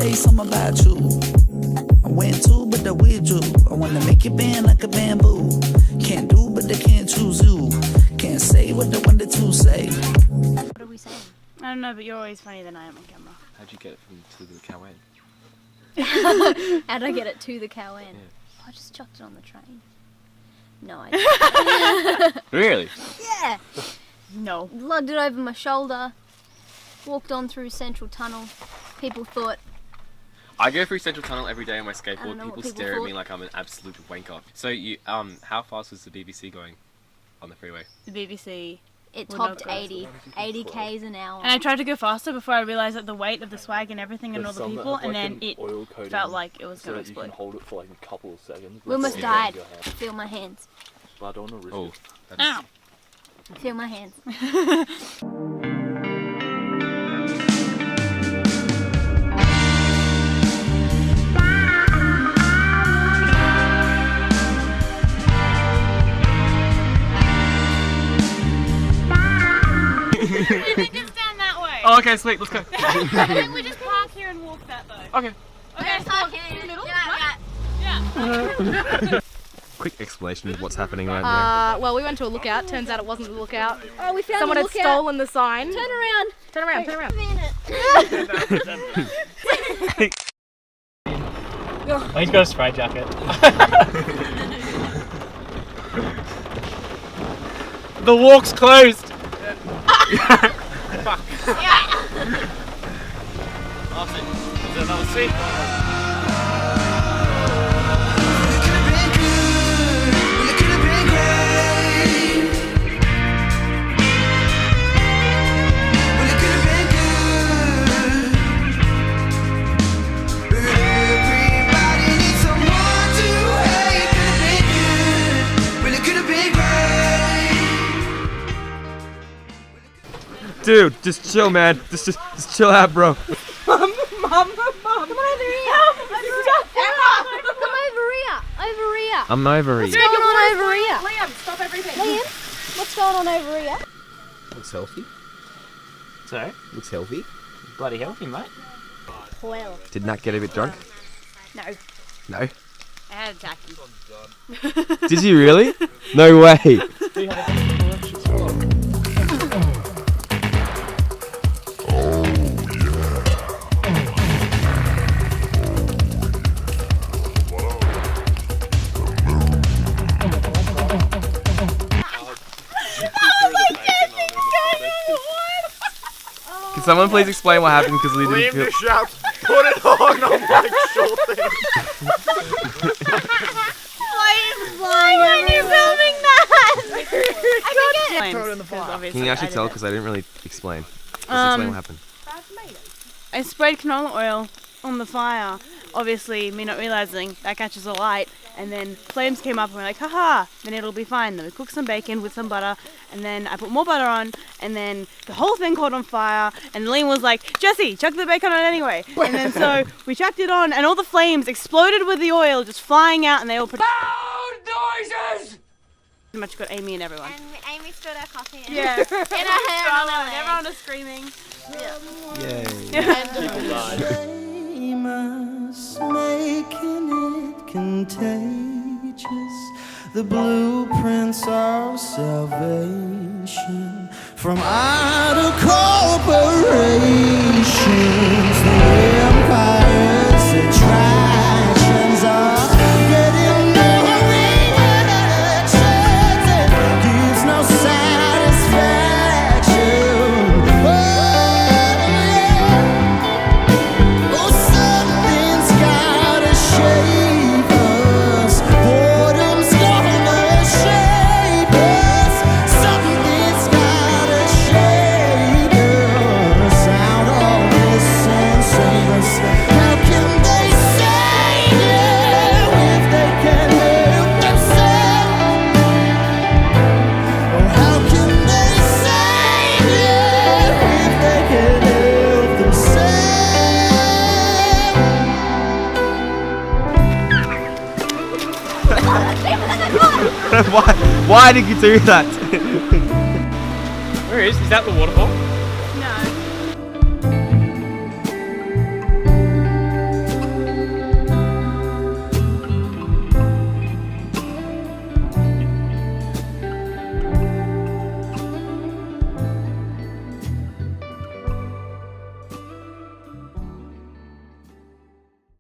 say something about you. I went to, but I withdrew. I wanna make you bend like a bamboo. Can't do, but they can't choose you. Can't say what they wanted to say. What are we saying? I don't know, but you're always funnier than I am on camera. How'd you get it to the cowan? How'd I get it to the cowan? Yeah. I just chucked it on the train. No, I didn't. Really? Yeah. No. Lugged it over my shoulder. Walked on through Central Tunnel. People thought... I go through Central Tunnel every day on my skateboard. know what People people stare at thought. me like I'm an absolute wanker. So you, how fast was the BBC going on the freeway? The BBC. It Well, topped no, 80 k's an hour. And I tried to go faster before I realised that the weight of the swag and everything and all the people, and then it felt like it was going to so that you explode. can hold it for like a couple of seconds. We almost before you died. go hand. Feel my hands. Blood on the wrist. Oh, that's... Ow! Feel my hands. I think it's down that way. Oh, okay, sweet, let's go. I think we just park here and walk that though. Okay. Okay, so Park in here. the middle? Yeah. Quick explanation of what's happening right Well, we went to a lookout. Turns out it wasn't the lookout. Oh, we found Someone a had lookout. stolen the sign. Turn around. Turn around, turn around. Oh, he's got a spray jacket. The walk's closed! Fuck. Is there another seat? Dude, just chill, man. Just chill out, bro. Come over here. Come over here. Over here. I'm over What's here. going on over here? Liam, stop everything. Liam, what's going on over here? Looks healthy. So, Looks healthy. bloody healthy, mate. Well, Did Nat get a bit drunk? No. No. I had a tacky. Did you really? No way. Can someone please explain what happened? Because we didn't feel. Shout, put it on! I'm like, sure thing. Why are you filming that? I Throw it in the fire. Can you actually tell? Because I didn't really explain. Just explain what happened. I sprayed canola oil on the fire. Obviously, me not realising that catches a light, and then flames came up and we're like, haha, then it'll be fine. Then we cooked some bacon with some butter, and then I put more butter on, and then the whole thing caught on fire, and Liam was like, Jesse, chuck the bacon on anyway. And then so we chucked it on, and all the flames exploded with the oil just flying out, and they all pretty much got Amy and everyone. And Amy spilled our coffee. Yeah. In our hair and on our And everyone was screaming. Yay. Famous, making it contagious. The blueprints of salvation from idle corporations. The empire's attractions are getting more reactions. It gives no satisfaction. Oh, yeah. Oh, something's gotta shape us. Boredom's gonna shape us. Something's gotta shape us out of this and save us. How can they save you if they can't help themselves? Oh, how can they save you if they can't help themselves? Why did you do that? Where is that the waterfall?